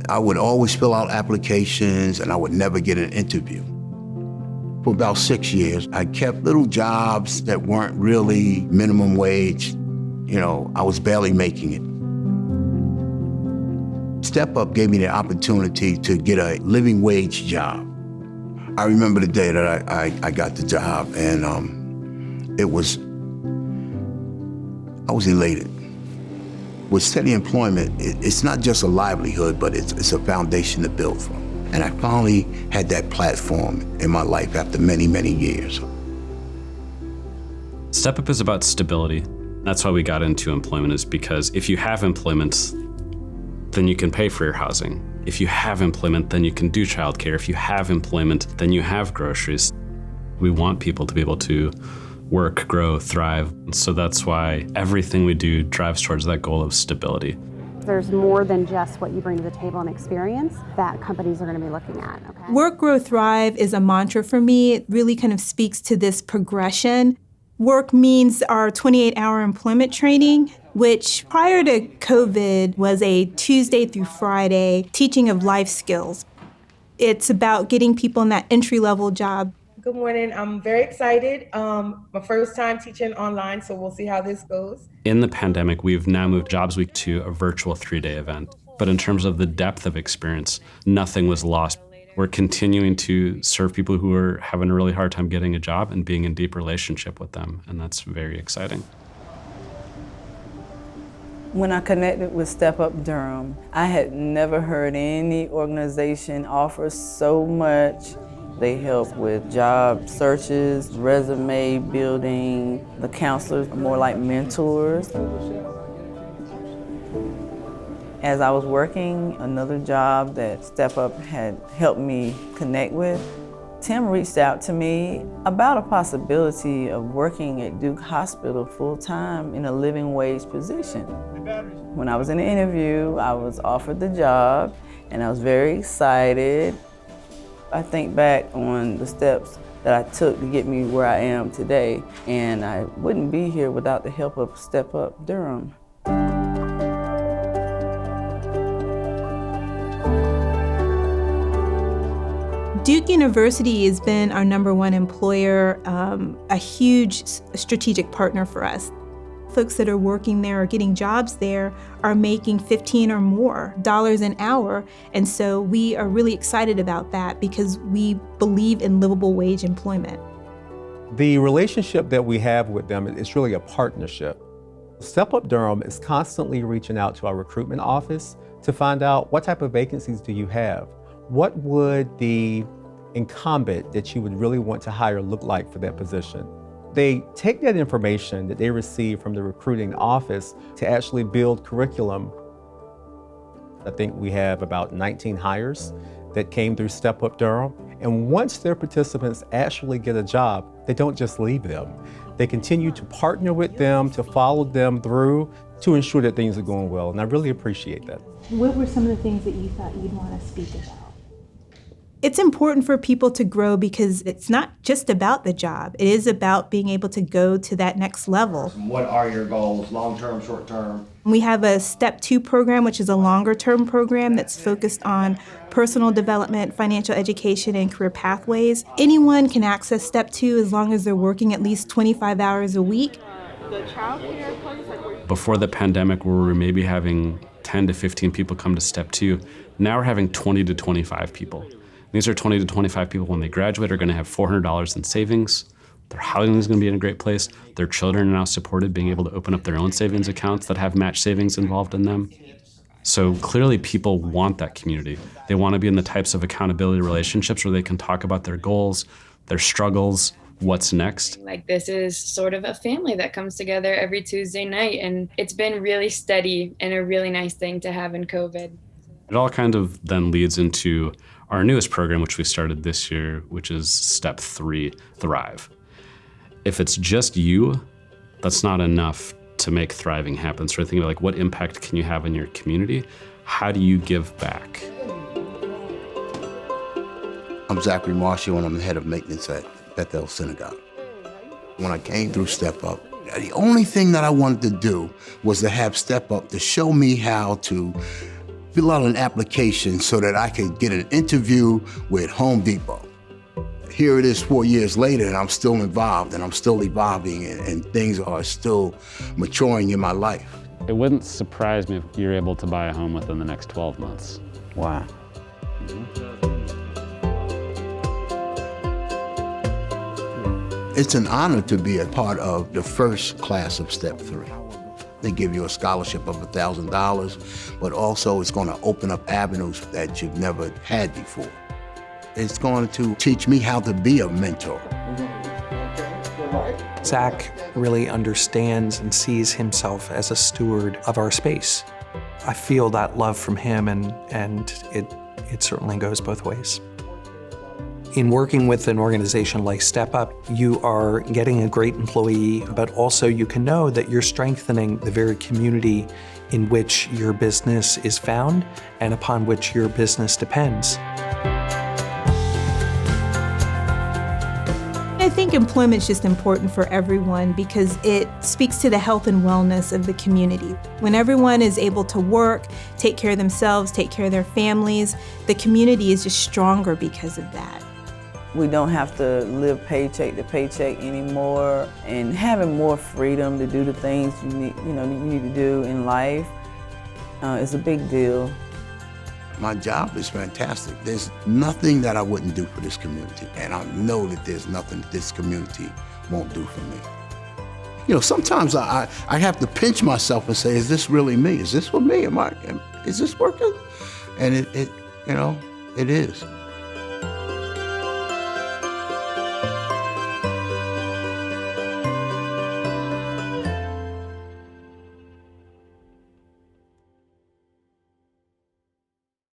I would always fill out applications and I would never get an interview. For about 6 years, I kept little jobs that weren't really minimum wage. You know, I was barely making it. StepUp gave me the opportunity to get a living wage job. I remember the day that I got the job, and I was elated. With steady employment, it's not just a livelihood, but it's a foundation to build from. And I finally had that platform in my life after many, many years. StepUp is about stability. That's why we got into employment, is because if you have employment, then you can pay for your housing. If you have employment, then you can do childcare. If you have employment, then you have groceries. We want people to be able to work, grow, thrive. So that's why everything we do drives towards that goal of stability. There's more than just what you bring to the table and experience that companies are going to be looking at. Okay? Work, grow, thrive is a mantra for me. It really kind of speaks to this progression. Work means our 28-hour employment training, which prior to COVID was a Tuesday through Friday teaching of life skills. It's about getting people in that entry-level job. Good morning. I'm very excited. My first time teaching online, so we'll see how this goes. In the pandemic, we've now moved Jobs Week to a virtual 3-day event. But in terms of the depth of experience, nothing was lost. We're continuing to serve people who are having a really hard time getting a job and being in deep relationship with them, and that's very exciting. When I connected with StepUp Durham, I had never heard any organization offer so much. They help with job searches, resume building. The counselors are more like mentors. As I was working another job that StepUp had helped me connect with, Tim reached out to me about a possibility of working at Duke Hospital full-time in a living wage position. When I was in the interview, I was offered the job and I was very excited. I think back on the steps that I took to get me where I am today, and I wouldn't be here without the help of StepUp Durham. Duke University has been our #1 employer, a huge strategic partner for us. Folks that are working there or getting jobs there are making $15 or more an hour. And so we are really excited about that because we believe in livable wage employment. The relationship that we have with them is really a partnership. StepUp Durham is constantly reaching out to our recruitment office to find out what type of vacancies do you have? What would the incumbent that you would really want to hire look like for that position? They take that information that they receive from the recruiting office to actually build curriculum. I think we have about 19 hires that came through StepUp Durham. And once their participants actually get a job, they don't just leave them. They continue to partner with them, to follow them through, to ensure that things are going well. And I really appreciate that. What were some of the things that you thought you'd want to speak about? It's important for people to grow because it's not just about the job. It is about being able to go to that next level. What are your goals, long-term, short-term? We have a Step 2 program, which is a longer-term program that's focused on personal development, financial education, and career pathways. Anyone can access Step 2 as long as they're working at least 25 hours a week. Before the pandemic, where we were maybe having 10 to 15 people come to Step 2, now we're having 20 to 25 people. These are 20 to 25 people when they graduate are going to have $400 in savings. Their housing is going to be in a great place. Their children are now supported, being able to open up their own savings accounts that have match savings involved in them. So clearly people want that community. They want to be in the types of accountability relationships where they can talk about their goals, their struggles, what's next. Like, this is sort of a family that comes together every Tuesday night, and it's been really steady and a really nice thing to have in COVID. It all kind of then leads into our newest program, which we started this year, which is Step 3, Thrive. If it's just you, that's not enough to make thriving happen. So we're thinking about, like, what impact can you have in your community? How do you give back? I'm Zachary Marshall, and I'm the head of maintenance at Bethel Synagogue. When I came through StepUp, the only thing that I wanted to do was to have StepUp to show me how to fill out an application so that I could get an interview with Home Depot. Here it is 4 years later, and I'm still involved, and I'm still evolving, and things are still maturing in my life. It wouldn't surprise me if you're able to buy a home within the next 12 months. Wow. It's an honor to be a part of the first class of Step 3. They give you a scholarship of $1,000, but also it's going to open up avenues that you've never had before. It's going to teach me how to be a mentor. Zach really understands and sees himself as a steward of our space. I feel that love from him, and it certainly goes both ways. In working with an organization like StepUp, you are getting a great employee, but also you can know that you're strengthening the very community in which your business is found and upon which your business depends. I think employment's just important for everyone because it speaks to the health and wellness of the community. When everyone is able to work, take care of themselves, take care of their families, the community is just stronger because of that. We don't have to live paycheck to paycheck anymore, and having more freedom to do the things you need to do in life is a big deal. My job is fantastic. There's nothing that I wouldn't do for this community, and I know that there's nothing that this community won't do for me. You know, sometimes I have to pinch myself and say, is this really me? Is this for me? Is this working? And it is.